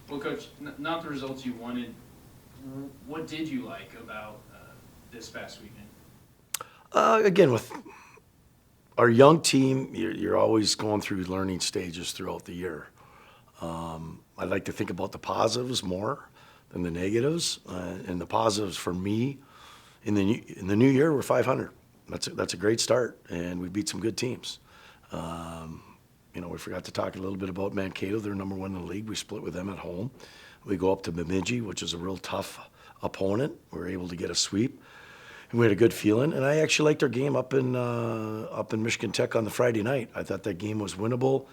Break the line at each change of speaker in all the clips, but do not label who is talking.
Well, Coach, not the results you wanted. What did you like about this past weekend?
Again, with our young team, you're always going through learning stages throughout the year. I like to think about the positives more than the negatives. And the positives for me, in the new year, we're 500. That's a great start, and we beat some good teams. We forgot to talk a little bit about Mankato. They're number one in the league. We split with them at home. We go up to Bemidji, which is a real tough opponent. We were able to get a sweep, and we had a good feeling. And I actually liked our game up in Michigan Tech on the Friday night. I thought that game was winnable.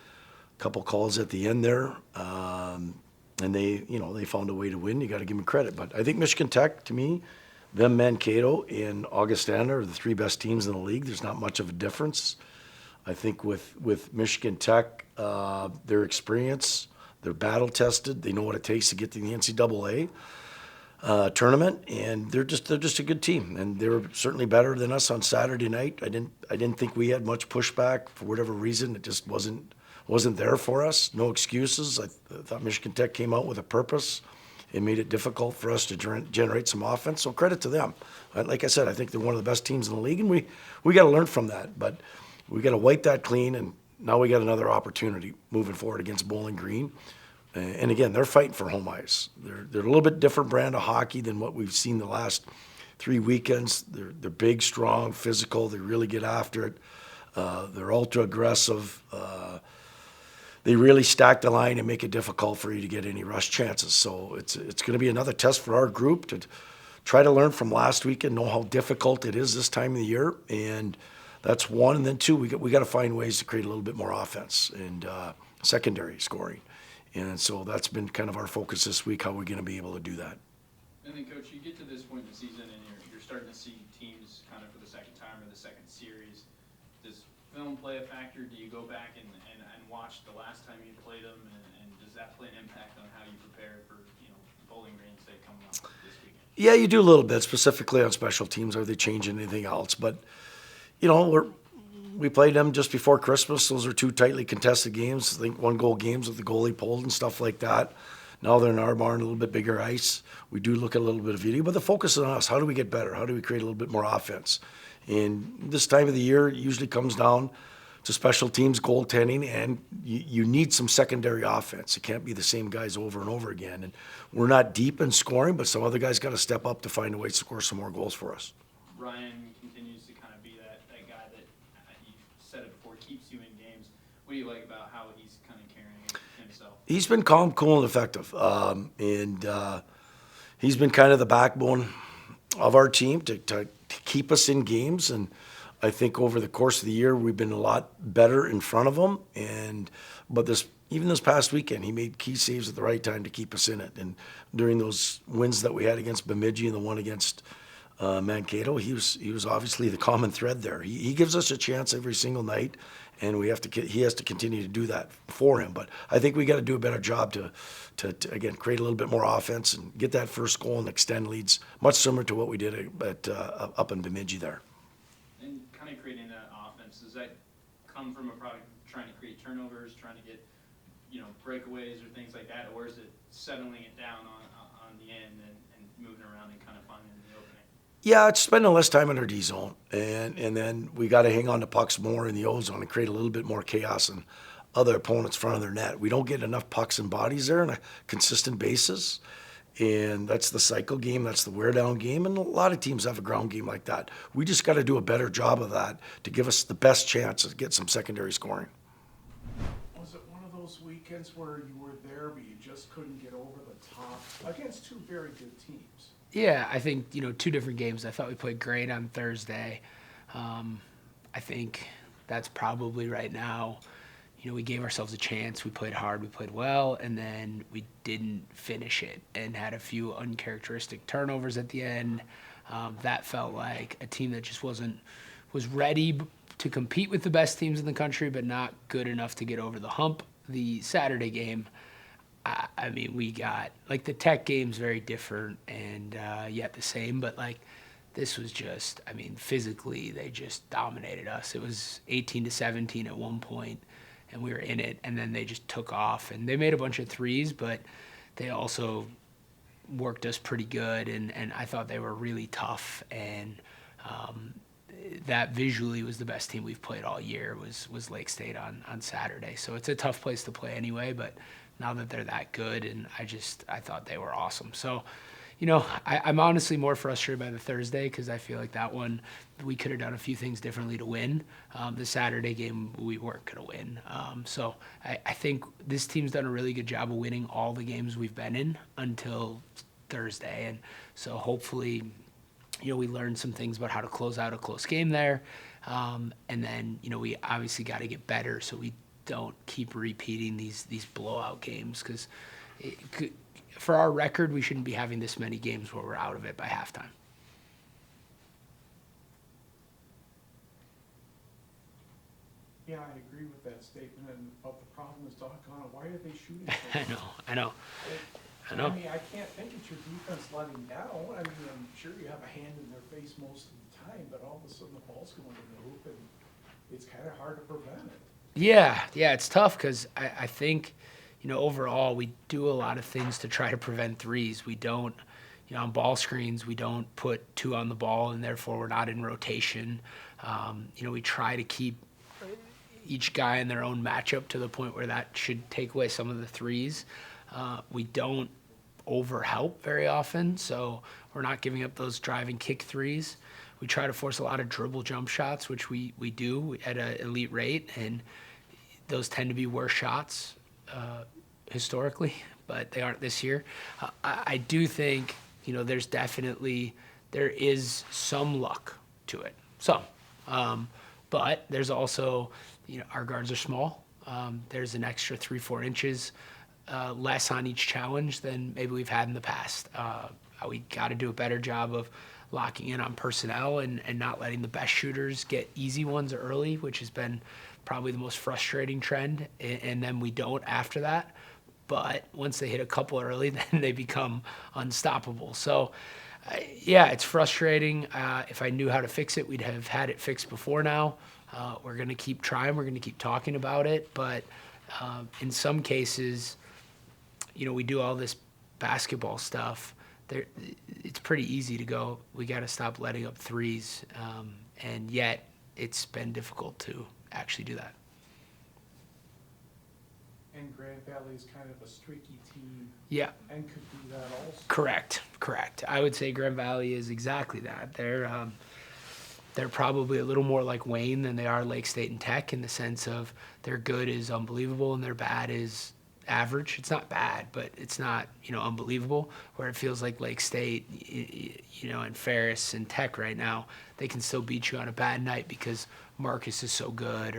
A couple calls at the end there, and they found a way to win. You got to give them credit. But I think Michigan Tech, to me, them, Mankato, and Augustana are the three best teams in the league. There's not much of a difference. I think with Michigan Tech, their experience, they're battle tested. They know what it takes to get to the NCAA tournament, and they're just a good team. And they were certainly better than us on Saturday night. I didn't think we had much pushback for whatever reason. It just wasn't there for us. No excuses. I thought Michigan Tech came out with a purpose. It made it difficult for us to generate some offense. So credit to them. Like I said, I think they're one of the best teams in the league, and we got to learn from that. But we got to wipe that clean, and now we got another opportunity moving forward against Bowling Green. And again, they're fighting for home ice. They're a little bit different brand of hockey than what we've seen the last 3 weekends. They're big, strong, physical. They really get after it. They're ultra aggressive. They really stack the line and make it difficult for you to get any rush chances. So it's going to be another test for our group to try to learn from last week and know how difficult it is this time of the year. And that's one. And then two, we got to find ways to create a little bit more offense and secondary scoring. And so that's been kind of our focus this week, how we're going to be able to do that.
And then, Coach, you get to this point in the season, and you're starting to see teams kind of for the second time or the second series. Does film play a factor? Do you go back and watch the last time you played them, and does that play an impact on how you prepare for Bowling Green, say, coming up this weekend?
Yeah, you do a little bit, specifically on special teams. Are they changing anything else? But we played them just before Christmas. Those are two tightly contested games. I think 1-goal games with the goalie pulled and stuff like that. Now they're in our barn, a little bit bigger ice. We do look at a little bit of video, but the focus is on us. How do we get better? How do we create a little bit more offense? And this time of the year usually comes down to special teams, goaltending, and you need some secondary offense. It can't be the same guys over and over again. And we're not deep in scoring, but some other guys got to step up to find a way to score some more goals for us.
Ryan continues to kind of be that guy that, you said it before, keeps you in games. What do you like about how he's kind of carrying himself?
He's been calm, cool, and effective. And he's been kind of the backbone of our team to keep us in games. And I think over the course of the year, we've been a lot better in front of him. But even this past weekend, he made key saves at the right time to keep us in it. And during those wins that we had against Bemidji and the one against Mankato, he was obviously the common thread there. He gives us a chance every single night, and he has to continue to do that for him. But I think we got to do a better job to again create a little bit more offense and get that first goal and extend leads, much similar to what we did up in Bemidji there.
And kind of creating that offense, does that come from a product trying to create turnovers, trying to get breakaways or things like that, or is it settling it down on the end and moving around and kind of finding the opening?
Yeah, it's spending less time in our D zone, and then we got to hang on to pucks more in the O zone and create a little bit more chaos in other opponents' front of their net. We don't get enough pucks and bodies there on a consistent basis, and that's the cycle game, that's the wear down game, and a lot of teams have a ground game like that. We just got to do a better job of that to give us the best chance to get some secondary scoring.
Was it one of those weekends where you were there but you just couldn't get over the top against two very good teams?
Yeah, I think, two different games. I thought we played great on Thursday. I think that's probably right now, we gave ourselves a chance. We played hard, we played well, and then we didn't finish it and had a few uncharacteristic turnovers at the end. That felt like a team that just was ready to compete with the best teams in the country, but not good enough to get over the hump. The Saturday game, I mean, we got, the Tech game's very different and yet the same, but, this was just, physically, they just dominated us. It was 18-17 at one point, and we were in it, and then they just took off, and they made a bunch of threes, but they also worked us pretty good, and I thought they were really tough, and that visually was the best team we've played all year was Lake State on Saturday. So it's a tough place to play anyway, but now that they're that good, and I thought they were awesome. So, I'm honestly more frustrated by the Thursday because I feel like that one we could have done a few things differently to win. The Saturday game we weren't going to win. So I think this team's done a really good job of winning all the games we've been in until Thursday, and so hopefully, we learned some things about how to close out a close game there, and then we obviously got to get better so we don't keep repeating these blowout games because for our record, we shouldn't be having this many games where we're out of it by halftime.
Yeah, I agree with that statement, but the problem is, doggone it, why are they shooting so
I know.
I mean, I can't think it's your defense letting down. I mean, I'm sure you have a hand in their face most of the time, but all of a sudden the ball's going in the hoop, and it's kind of hard to prevent it.
Yeah, it's tough because I think, overall we do a lot of things to try to prevent threes. We don't, on ball screens, we don't put two on the ball, and therefore we're not in rotation. We try to keep each guy in their own matchup to the point where that should take away some of the threes. We don't overhelp very often, so we're not giving up those drive and kick threes. We try to force a lot of dribble jump shots, which we do at an elite rate, and those tend to be worse shots historically, but they aren't this year. I do think, there is some luck to it, but there's also, our guards are small. There's an extra 3-4 inches less on each challenge than maybe we've had in the past. We got to do a better job of locking in on personnel and not letting the best shooters get easy ones early, which has been probably the most frustrating trend, and then we don't after that. But once they hit a couple early, then they become unstoppable. So, it's frustrating. If I knew how to fix it, we'd have had it fixed before now. We're going to keep trying. We're going to keep talking about it. But in some cases, we do all this basketball stuff. It's pretty easy to go, we got to stop letting up threes. And yet, it's been difficult to actually do that.
And Grand Valley is kind of a streaky team.
Yeah.
And could do that also.
Correct. I would say Grand Valley is exactly that. They're probably a little more like Wayne than they are Lake State and Tech in the sense of their good is unbelievable and their bad is average. It's not bad, but it's not, unbelievable, where it feels like Lake State, and Ferris and Tech right now, they can still beat you on a bad night because Marcus is so good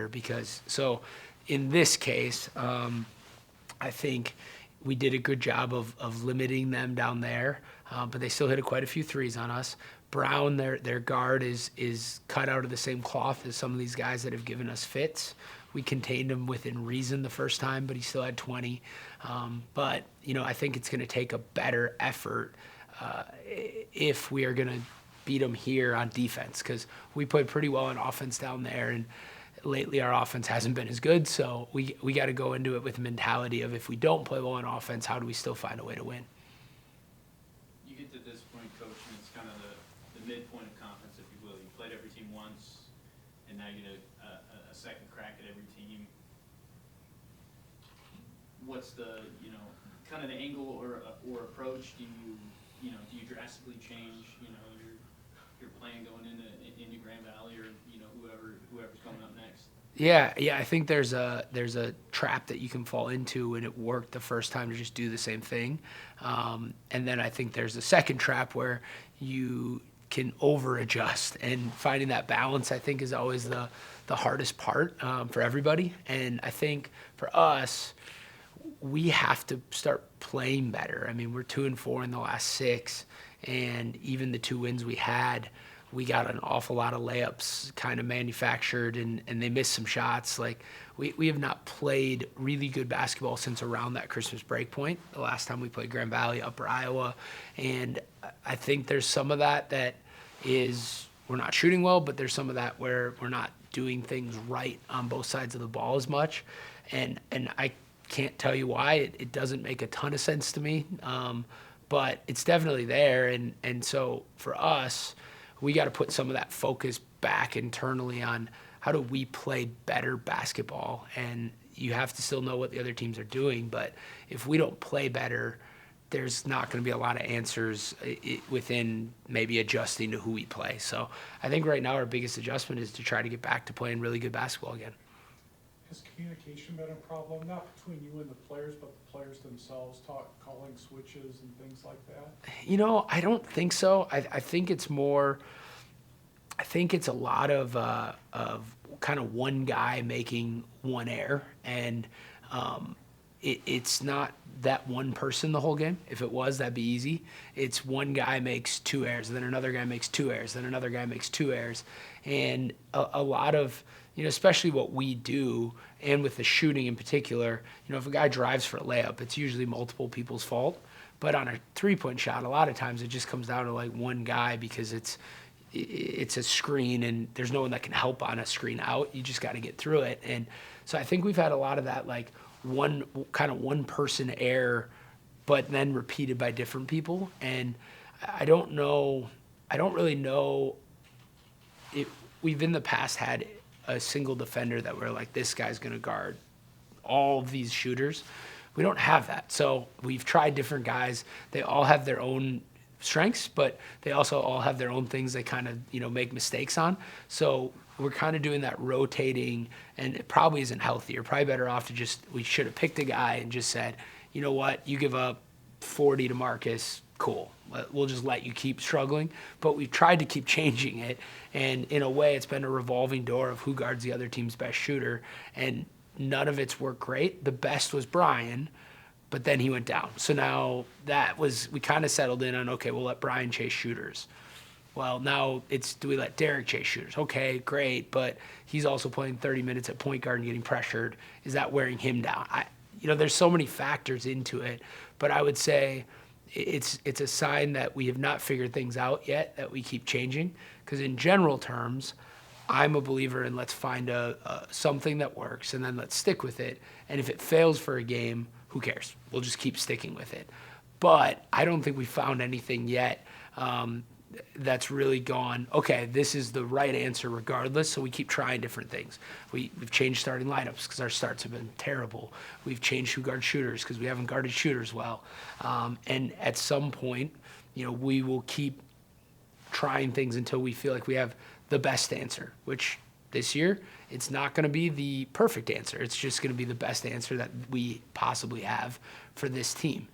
so in this case, I think we did a good job of limiting them down there, but they still hit quite a few threes on us. Brown, their guard is cut out of the same cloth as some of these guys that have given us fits. We contained him within reason the first time, but he still had 20. But, I think it's going to take a better effort if we are going to beat them here on defense, because we played pretty well on offense down there, and lately our offense hasn't been as good. So we got to go into it with the mentality of if we don't play well on offense, how do we still find a way to win?
You get to this point, Coach, and it's kind of the midpoint of conference, if you will. You played every team once, and now you get a second crack at every team. What's the, kind of the angle or approach? Do you drastically change, your plan going into Grand Valley or, whoever's coming up next?
Yeah, I think there's a trap that you can fall into, and it worked the first time to just do the same thing. And then I think there's a second trap where you can over-adjust, and finding that balance, I think, is always the hardest part for everybody. And I think for us, we have to start playing better. I mean, we're 2-4 in the last 6, and even the 2 wins we had, we got an awful lot of layups kind of manufactured, and they missed some shots. Like, we have not played really good basketball since around that Christmas break point, the last time we played Grand Valley, Upper Iowa. And I think there's some of that is we're not shooting well, but there's some of that where we're not doing things right on both sides of the ball as much. And I can't tell you why. It doesn't make a ton of sense to me, but it's definitely there. And so for us, we got to put some of that focus back internally on how do we play better basketball. And you have to still know what the other teams are doing, but if we don't play better, there's not going to be a lot of answers within maybe adjusting to who we play. So I think right now our biggest adjustment is to try to get back to playing really good basketball again.
Has communication been a problem, not between you and the players, but the players themselves, calling switches and things like that?
I don't think so. I think it's more. I think it's a lot of kind of one guy making one error, and it's not that one person the whole game. If it was, that'd be easy. It's one guy makes 2 errors, then another guy makes 2 errors, then another guy makes 2 errors, and a lot of, especially what we do, and with the shooting in particular, if a guy drives for a layup, it's usually multiple people's fault. But on a 3-point shot, a lot of times it just comes down to like one guy because it's a screen and there's no one that can help on a screen out. You just got to get through it. And so I think we've had a lot of that, like one person error, but then repeated by different people. And I don't really know if we've in the past had a single defender that we're like, this guy's going to guard all of these shooters. We don't have that. So we've tried different guys. They all have their own strengths, but they also all have their own things they kind of, make mistakes on. So we're kind of doing that rotating, and it probably isn't healthy. You're probably better off to we should have picked a guy and just said, you know what, you give up 40 to Marcus, cool. We'll just let you keep struggling. But we've tried to keep changing it, and in a way it's been a revolving door of who guards the other team's best shooter, and none of it's worked great. The best was Brian, but then he went down. So now we kind of settled in on, okay, we'll let Brian chase shooters. Well, now do we let Derek chase shooters? Okay, great, but he's also playing 30 minutes at point guard and getting pressured. Is that wearing him down? There's so many factors into it, but I would say it's a sign that we have not figured things out yet, that we keep changing. Because in general terms, I'm a believer in let's find something that works and then let's stick with it. And if it fails for a game, who cares? We'll just keep sticking with it. But I don't think we found anything yet that's really gone, okay, this is the right answer regardless, so we keep trying different things. We've changed starting lineups because our starts have been terrible. We've changed who guards shooters because we haven't guarded shooters well. And at some point, we will keep trying things until we feel like we have the best answer, which this year, it's not going to be the perfect answer. It's just going to be the best answer that we possibly have for this team.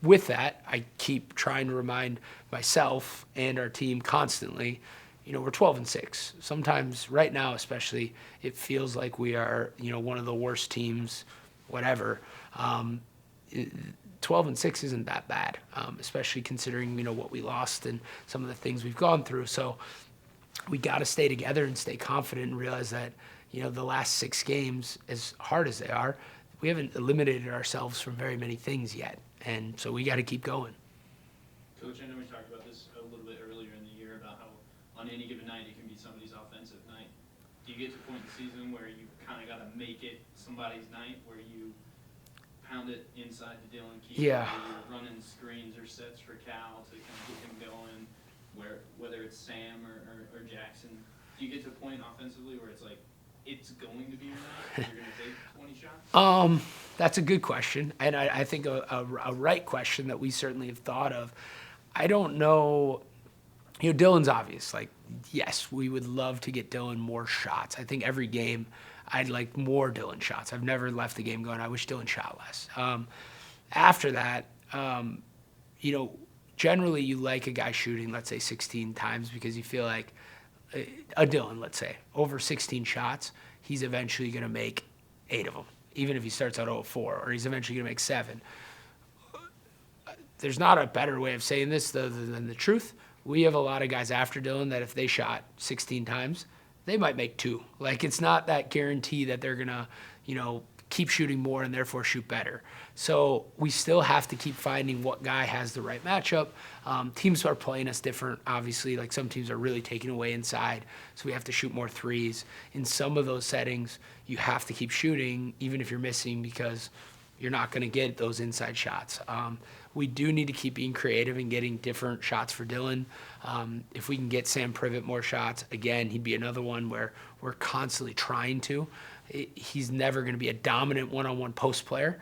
With that, I keep trying to remind myself and our team constantly, we're 12-6. Sometimes, right now especially, it feels like we are, one of the worst teams, whatever. 12-6 isn't that bad, especially considering, what we lost and some of the things we've gone through. So we got to stay together and stay confident and realize that, the last 6 games, as hard as they are, we haven't eliminated ourselves from very many things yet. And so we got to keep going.
Coach, I know we talked about this a little bit earlier in the year about how on any given night it can be somebody's offensive night. Do you get to a point in the season where you kind of got to make it somebody's night, where you pound it inside to Dylan Keith,
Yeah.
where you're running screens or sets for Cal to kind of get him going, whether it's Sam or Jackson? Do you get to a point offensively where it's like, it's going to be your night, you're going to take 20 shots?
That's a good question, and I think a right question that we certainly have thought of. I don't know, Dylan's obvious. Like, yes, we would love to get Dylan more shots. I think every game I'd like more Dylan shots. I've never left the game going, I wish Dylan shot less. After that, generally you like a guy shooting, let's say 16 times, because you feel like a Dylan, let's say, over 16 shots, he's eventually going to make 8 of them, even if he starts out 0-4, or he's eventually going to make 7. There's not a better way of saying this than the truth. We have a lot of guys after Dylan that if they shot 16 times, they might make 2. Like, it's not that guarantee that they're going to, keep shooting more and therefore shoot better. So we still have to keep finding what guy has the right matchup. Teams are playing us different, obviously. Like some teams are really taking away inside, so we have to shoot more threes. In some of those settings, you have to keep shooting, even if you're missing, because you're not going to get those inside shots. We do need to keep being creative and getting different shots for Dylan. If we can get Sam Privet more shots, again, he'd be another one where we're constantly trying to. He's never going to be a dominant one-on-one post player.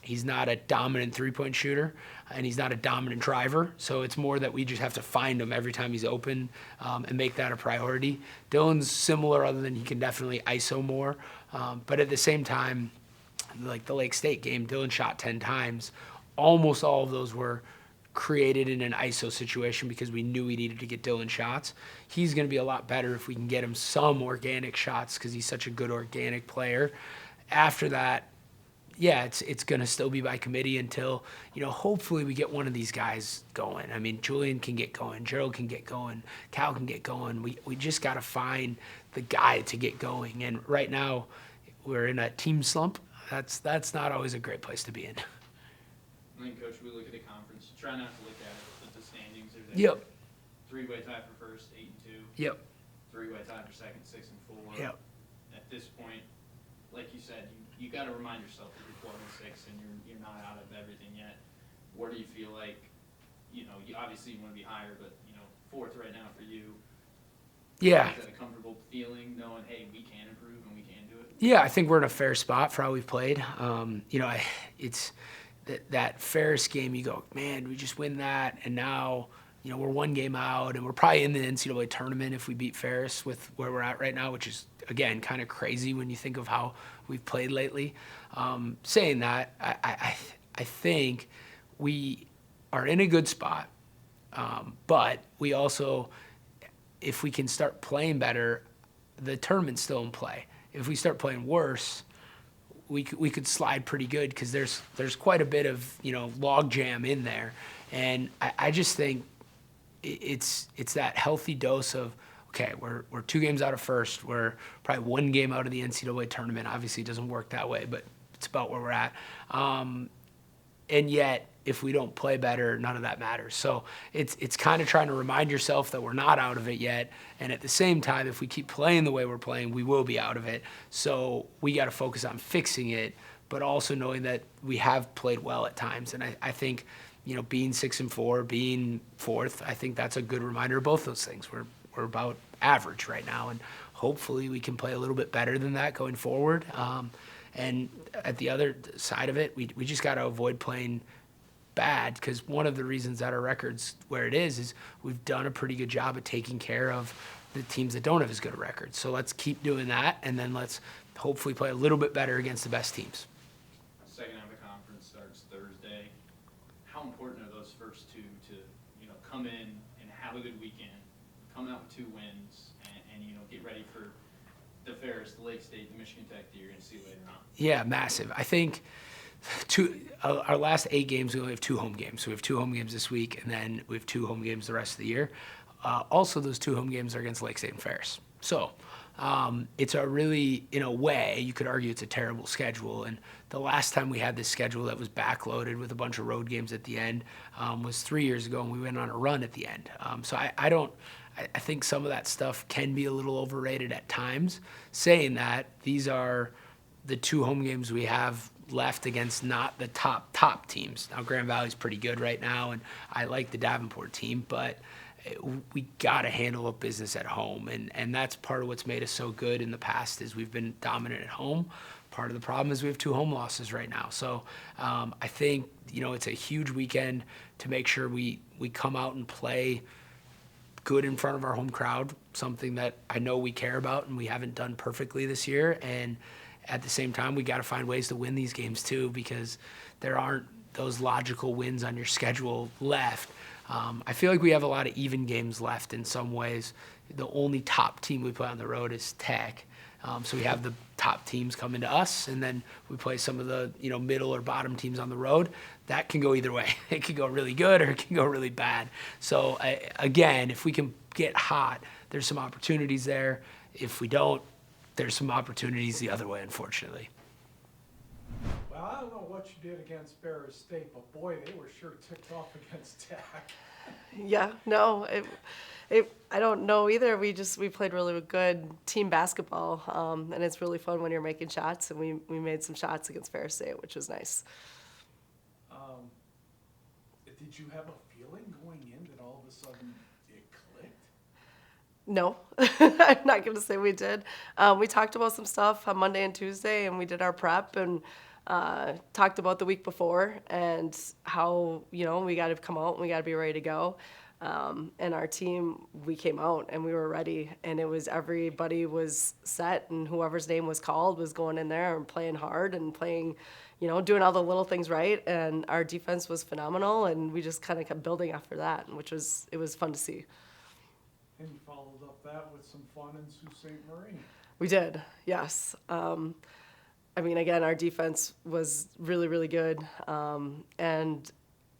He's not a dominant three-point shooter, and he's not a dominant driver. So it's more that we just have to find him every time he's open and make that a priority. Dylan's similar, other than he can definitely ISO more. But at the same time, like the Lake State game, Dylan shot 10 times. Almost all of those were created in an ISO situation because we knew we needed to get Dylan shots. He's going to be a lot better if we can get him some organic shots because he's such a good organic player. After that, yeah, it's going to still be by committee until, hopefully we get one of these guys going. I mean, Julian can get going, Gerald can get going, Cal can get going. We just got to find the guy to get going. And right now, we're in a team slump. That's not always a great place to be in.
I think, Coach, we look at the conference. Try not to look at it with the standings. There's
Yep.
Three-way tie for first, 8-2.
Yep.
Three-way tie for second, 6-4.
Yep.
At this point, like you said, you got to remind yourself that you're 12-6 and you're not out of everything yet. Where do you feel like, you obviously you want to be higher, but fourth right now for you.
Yeah.
Is that a comfortable feeling, knowing, hey, we can improve and we can do it?
Yeah, I think we're in a fair spot for how we've played. It's that Ferris game. You go, man, we just win that, and now we're one game out, and we're probably in the NCAA tournament if we beat Ferris with where we're at right now, which is again kind of crazy when you think of how we've played lately. Saying that, I think we are in a good spot, but we also, if we can start playing better, the tournament's still in play. If we start playing worse, we could slide pretty good because there's quite a bit of log jam in there, and I just think it's that healthy dose of, okay, we're 2 games out of first, we're probably 1 game out of the NCAA tournament. Obviously, it doesn't work that way, but it's about where we're at. And yet, if we don't play better, none of that matters. So it's kind of trying to remind yourself that we're not out of it yet. And at the same time, if we keep playing the way we're playing, we will be out of it. So we got to focus on fixing it, but also knowing that we have played well at times. And I think, being 6-4, being fourth, I think that's a good reminder of both those things. We're about average right now, and hopefully we can play a little bit better than that going forward. And at the other side of it, we just got to avoid playing bad, because one of the reasons that our record's where it is we've done a pretty good job at taking care of the teams that don't have as good a record. So let's keep doing that, and then let's hopefully play a little bit better against the best teams.
Second half of the conference starts Thursday. How important are those first two to come in and have a good weekend, come out with 2 wins, and get ready for the Ferris, the Lake State, the Michigan Tech that you're going to see later on?
Yeah, massive. I think our last 8 games, we only have 2 home games. So we have 2 home games this week, and then we have 2 home games the rest of the year. Also, those 2 home games are against Lake State and Ferris. So it's a really, in a way, you could argue it's a terrible schedule. And the last time we had this schedule that was backloaded with a bunch of road games at the end was 3 years ago, and we went on a run at the end. So I think some of that stuff can be a little overrated at times. Saying that, these are the 2 home games we have left against not the top teams. Now, Grand Valley's pretty good right now, and I like the Davenport team, but we got to handle up business at home, and that's part of what's made us so good in the past is we've been dominant at home. Part of the problem is we have 2 home losses right now. So I think, it's a huge weekend to make sure we come out and play good in front of our home crowd, something that I know we care about and we haven't done perfectly this year. And at the same time, we got to find ways to win these games too, because there aren't those logical wins on your schedule left. I feel like we have a lot of even games left in some ways. The only top team we play on the road is Tech. So we have the top teams coming to us, and then we play some of the middle or bottom teams on the road. That can go either way. It can go really good or it can go really bad. So again, if we can get hot, there's some opportunities there. If we don't, there's some opportunities the other way, unfortunately.
I don't know what you did against Ferris State, but boy, they were sure ticked off against Tech.
Yeah, no, I don't know either. We played really good team basketball, and it's really fun when you're making shots, and we made some shots against Ferris State, which was nice.
Did you have a feeling going in that all of a sudden it clicked?
No, I'm not going to say we did. We talked about some stuff on Monday and Tuesday, and we did our prep and talked about the week before and how, we got to come out and we got to be ready to go. And our team, we came out and we were ready, and it was everybody was set, and whoever's name was called was going in there and playing hard and playing, doing all the little things right. And our defense was phenomenal, and we just kind of kept building after that, it was fun to see.
And you followed up that with some fun in Sault Ste. Marie.
We did, yes. Again, our defense was really, really good, and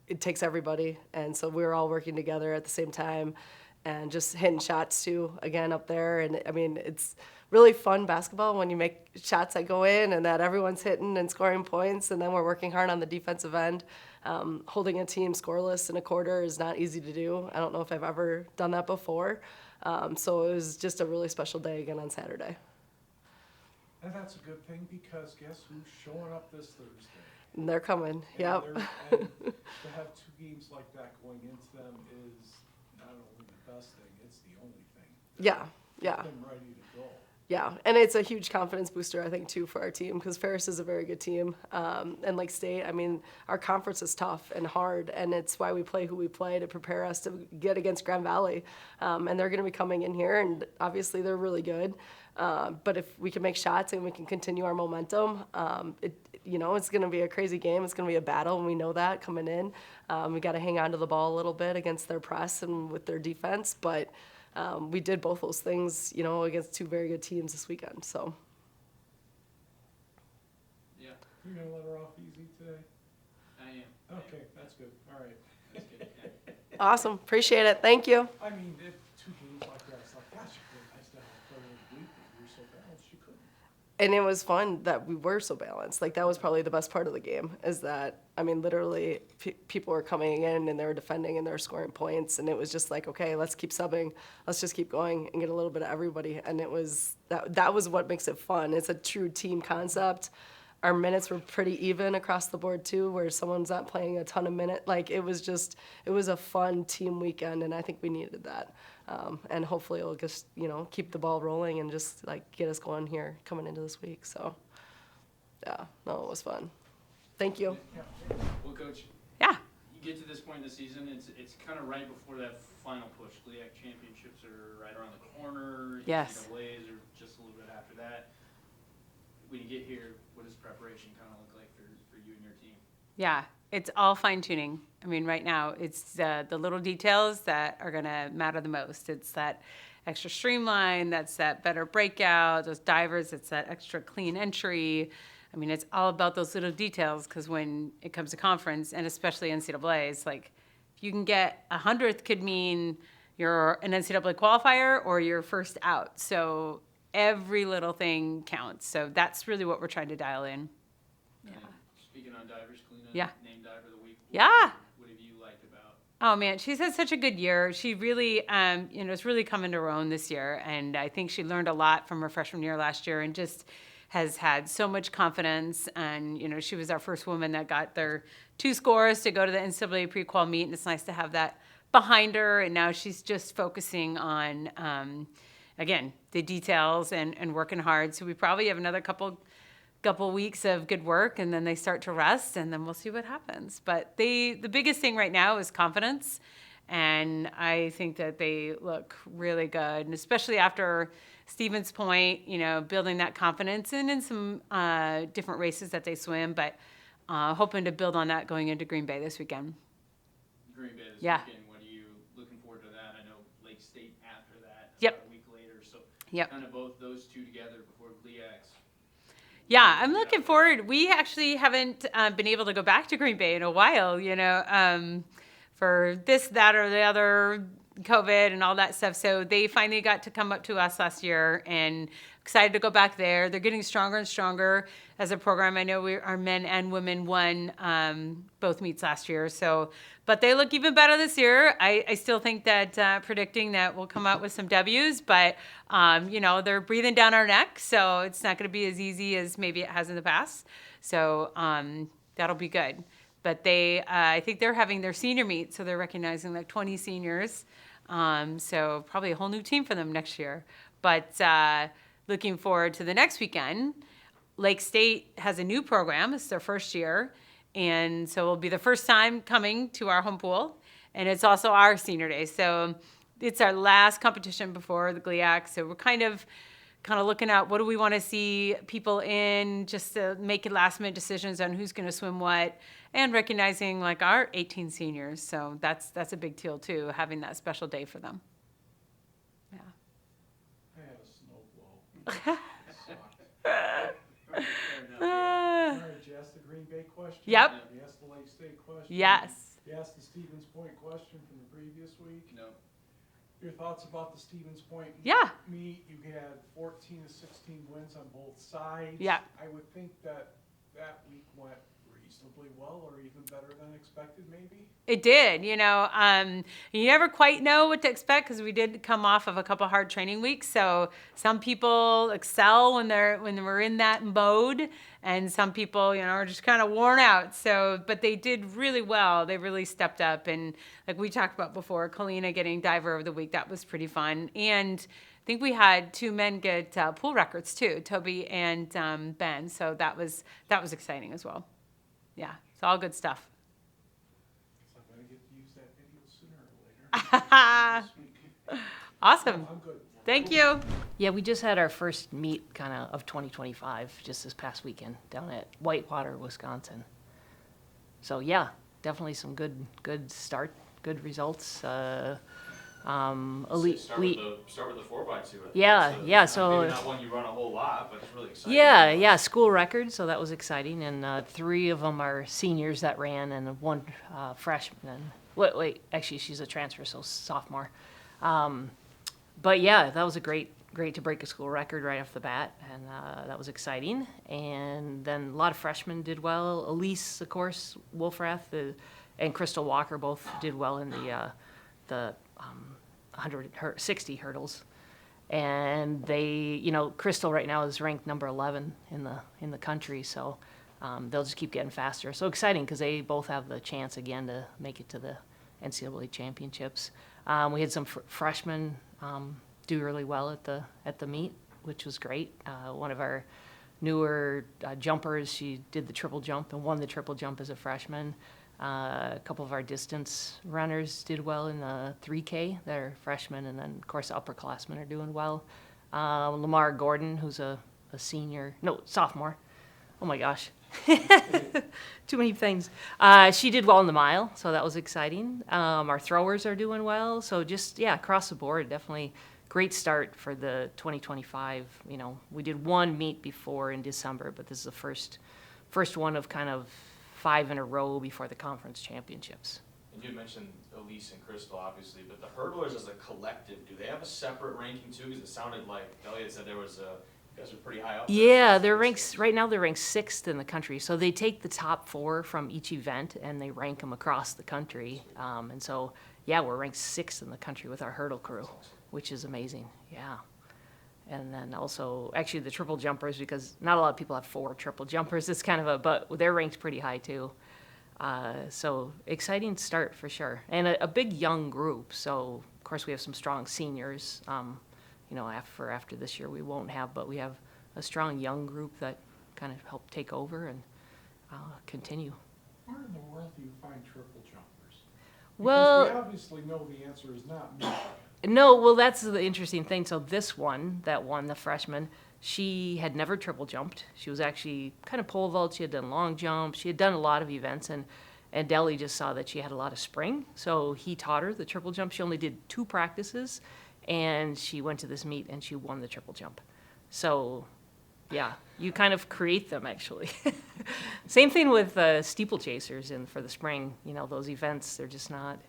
it takes everybody, and so we were all working together at the same time and just hitting shots too, again, up there. And it's really fun basketball when you make shots that go in and that everyone's hitting and scoring points, and then we're working hard on the defensive end. Holding a team scoreless in a quarter is not easy to do. I don't know if I've ever done that before. So it was just a really special day again on Saturday.
And that's a good thing, because guess who's showing up this Thursday?
And they're coming, yep.
And to have two games like that going into them is not only the best thing, it's the only thing.
Yeah.
Get them ready to go.
Yeah, and it's a huge confidence booster, I think, too, for our team, because Ferris is a very good team. And like State, our conference is tough and hard, and it's why we play who we play, to prepare us to get against Grand Valley. And they're going to be coming in here, and obviously they're really good. But if we can make shots and we can continue our momentum, it's going to be a crazy game. It's going to be a battle, and we know that coming in. We got to hang on to the ball a little bit against their press and with their defense, but we did both those things, against two very good teams this weekend. So.
Yeah,
You're going to let her off easy today?
I am.
Okay, that's good. All right.
That's good, yeah.
Awesome. Appreciate it. Thank you.
If two games like that, it's like, gosh, it'd be nice to have a player of the week, but you're so balanced, you couldn't.
And it was fun that we were so balanced. Like, that was probably the best part of the game, is that, literally people were coming in and they were defending and they were scoring points. And it was just like, okay, let's keep subbing. Let's just keep going and get a little bit of everybody. And it was, that was what makes it fun. It's a true team concept. Our minutes were pretty even across the board too, where someone's not playing a ton of minutes. Like, it was a fun team weekend, and I think we needed that. And hopefully it'll just, keep the ball rolling and just get us going here coming into this week. So, yeah, no, it was fun. Thank you.
Well, Coach,
Yeah.
you get to this point in the season, it's kind of right before that final push. GLIAC championships are right around the corner.
Yes.
NCAAs are just a little bit after that. When you get here, what does preparation kind of look like for you and your team?
Yeah, it's all fine tuning. Right now, it's the little details that are going to matter the most. It's that extra streamline, that's that better breakout, those divers, it's that extra clean entry. It's all about those little details, because when it comes to conference, and especially NCAA, it's like, if you can get 100th could mean you're an NCAA qualifier or you're first out. So every little thing counts. So that's really what we're trying to dial in.
Yeah. Speaking on divers, Kalina,
Yeah.
named Diver of the Week.
Yeah.
What have you liked about?
Oh man, she's had such a good year. She really, is really coming to her own this year. And I think she learned a lot from her freshman year last year, and just has had so much confidence. And, she was our first woman that got their 2 scores to go to the NCAA pre-qual meet. And it's nice to have that behind her. And now she's just focusing on, again, the details and working hard. So we probably have another couple weeks of good work, and then they start to rest, and then we'll see what happens. But the biggest thing right now is confidence, and I think that they look really good, and especially after Stevens Point, building that confidence, and in some different races that they swim, but hoping to build on that going into Green Bay this weekend.
Green Bay this
Yeah.
weekend. What are you looking forward to that? I know Lake State after that.
Yep.
A week later. So
Yep.
kind of both those two together before GLIACs.
Yeah, I'm looking forward. We actually haven't been able to go back to Green Bay in a while, for this, that, or the other COVID and all that stuff. So they finally got to come up to us last year, and excited to go back there. They're getting stronger and stronger as a program. I know our men and women won both meets last year. So, but they look even better this year. I still think that predicting that we'll come out with some W's, but they're breathing down our neck. So it's not going to be as easy as maybe it has in the past. So that'll be good. But I think they're having their senior meet, so they're recognizing like 20 seniors. So probably a whole new team for them next year. But looking forward to the next weekend. Lake State has a new program. It's their first year. And so it'll be the first time coming to our home pool. And it's also our senior day. So it's our last competition before the GLIAC. So we're kind of looking at what do we want to see people in, just to make last minute decisions on who's going to swim what, and recognizing like our 18 seniors. So that's a big deal too, having that special day for them. Yeah.
I had a snow blow. All right, you asked the Green Bay question?
Yep.
You asked the Lake State question?
Yes.
You asked the Stevens Point question from the previous week?
No.
Your thoughts about the Stevens Point
Yeah.
meet? You had 14 to 16 wins on both sides.
Yeah.
I would think that week went reasonably well, or even better than expected, maybe?
It did, you never quite know what to expect because we did come off of a couple hard training weeks. So some people excel when we're in that mode, and some people, are just kind of worn out. So, but they did really well. They really stepped up, and like we talked about before, Kalina getting Diver of the Week, that was pretty fun. And I think we had 2 men get pool records too, Toby and Ben. So that was exciting as well. Yeah, it's all good stuff.
So I'm gonna get to use that video sooner or later.
Awesome.
I'm good.
Thank you.
Yeah, we just had our first meet of 2025 just this past weekend down at Whitewater, Wisconsin. So yeah, definitely some good start, good results. Elite.
Start with the 4x2.
Yeah. So
maybe not one you run a whole lot, but it's really exciting.
Yeah, school record. So that was exciting, and 3 of them are seniors that ran, and 1 freshman. Wait, actually, she's a transfer, so sophomore. But yeah, that was great to break a school record right off the bat, and that was exciting. And then a lot of freshmen did well. Elise, of course, Wolfrath, and Crystal Walker both did well in the 160 hurdles. And they, Crystal right now is ranked number 11 in the country, so they'll just keep getting faster. So exciting because they both have the chance again to make it to the NCAA championships. We had some freshmen do really well at the meet, which was great. One of our newer jumpers, she did the triple jump and won the triple jump as a freshman. A couple of our distance runners did well in the 3K. They're freshmen, and then, of course, upperclassmen are doing well. Lamar Gordon, who's a sophomore. Oh, my gosh. Too many things. She did well in the mile, so that was exciting. Our throwers are doing well. So just, across the board, definitely great start for the 2025. We did 1 meet before in December, but this is the first one of 5 in a row before the conference championships.
And you mentioned Elise and Crystal, obviously, but the hurdlers as a collective, do they have a separate ranking too? Because it sounded like Elliot said you guys are pretty high up.
Yeah, right now they're ranked 6th in the country. So they take the top 4 from each event and they rank them across the country. And so, we're ranked 6th in the country with our hurdle crew, which is amazing. Yeah. And then also, actually, the triple jumpers, because not a lot of people have 4 triple jumpers. It's but they're ranked pretty high too. So exciting start for sure. And a big young group. So, of course, we have some strong seniors. After this year we won't have, but we have a strong young group that help take over and continue.
Where in the world do you find triple jumpers?
Well,
Because we obviously know the answer is not me.
No, well, that's the interesting thing. So this one that won, the freshman, she had never triple jumped. She was actually pole vault. She had done long jump. She had done a lot of events, and Deli just saw that she had a lot of spring. So he taught her the triple jump. She only did 2 practices, and she went to this meet and she won the triple jump. So, you create them actually. Same thing with steeplechasers for the spring. Those events, they're just not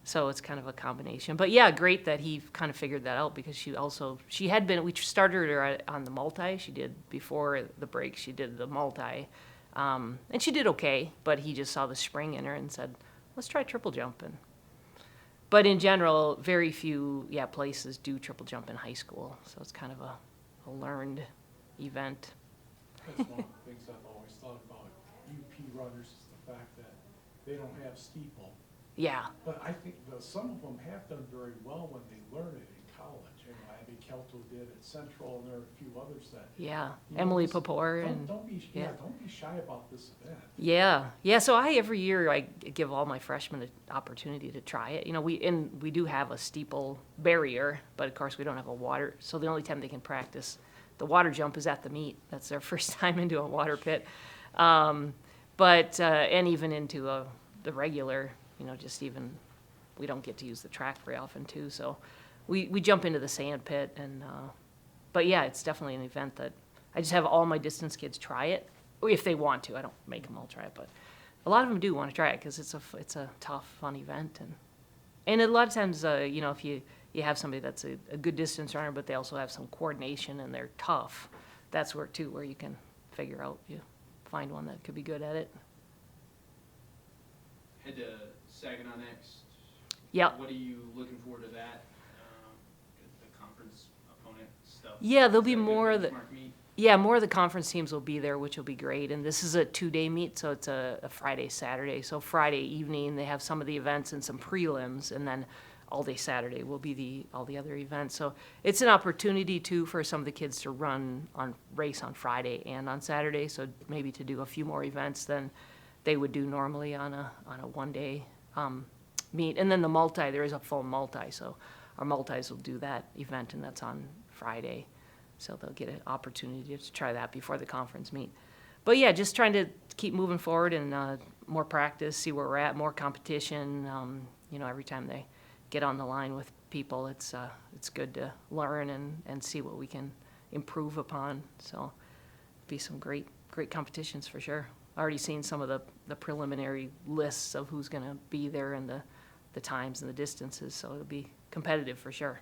So it's kind of a combination. But yeah, great that he kind of figured that out because she had been, we started her on the multi. She did, before the break, she did the multi. And she did okay, but he just saw the spring in her and said, let's try triple jumping. But in general, very few, places do triple jump in high school. So it's kind of a learned event.
That's one of the things I've always thought about UP runners is the fact that they don't have steeple.
Yeah,
But I think some of them have done very well when they learn it in college. You know, Abby Kelto did at Central, and there are a few others that.
yeah.
You know,
Emily
this-
Papor and.
Don't be shy about this event.
Yeah. So every year I give all my freshmen an opportunity to try it. You know, we do have a steeple barrier, but of course we don't have a water. So the only time they can practice the water jump is at the meet. That's their first time into a water pit. But and even into the regular, you know, just even we don't get to use the track very often too. So we jump into the sand pit and. But yeah, it's definitely an event that I just have all my distance kids try it if they want to. I don't make them all try it, but a lot of them do want to try it because it's a tough, fun event, and a lot of times, you know, if you have somebody that's a good distance runner, but they also have some coordination and they're tough, that's where you can figure out, you find one that could be good at it.
Head to Saginaw next.
Yep.
What are you looking forward to that? The conference opponent stuff.
Yeah, there'll be
Is that a good
more of the.
benchmark meet?
Yeah, more of the conference teams will be there, which will be great. And this is a 2-day meet, so it's a Friday, Saturday. So Friday evening, they have some of the events and some prelims, and then all day Saturday will be all the other events. So it's an opportunity too for some of the kids to race on Friday and on Saturday. So maybe to do a few more events than they would do normally on a 1-day meet. And then the multi, there is a full multi, so our multis will do that event, and that's on Friday. So they'll get an opportunity to try that before the conference meet. But yeah, just trying to keep moving forward and more practice, see where we're at, more competition. You know, every time they get on the line with people, it's good to learn and see what we can improve upon. So be some great competitions for sure. Already seen some of the preliminary lists of who's going to be there and the times and the distances, so it'll be competitive for sure.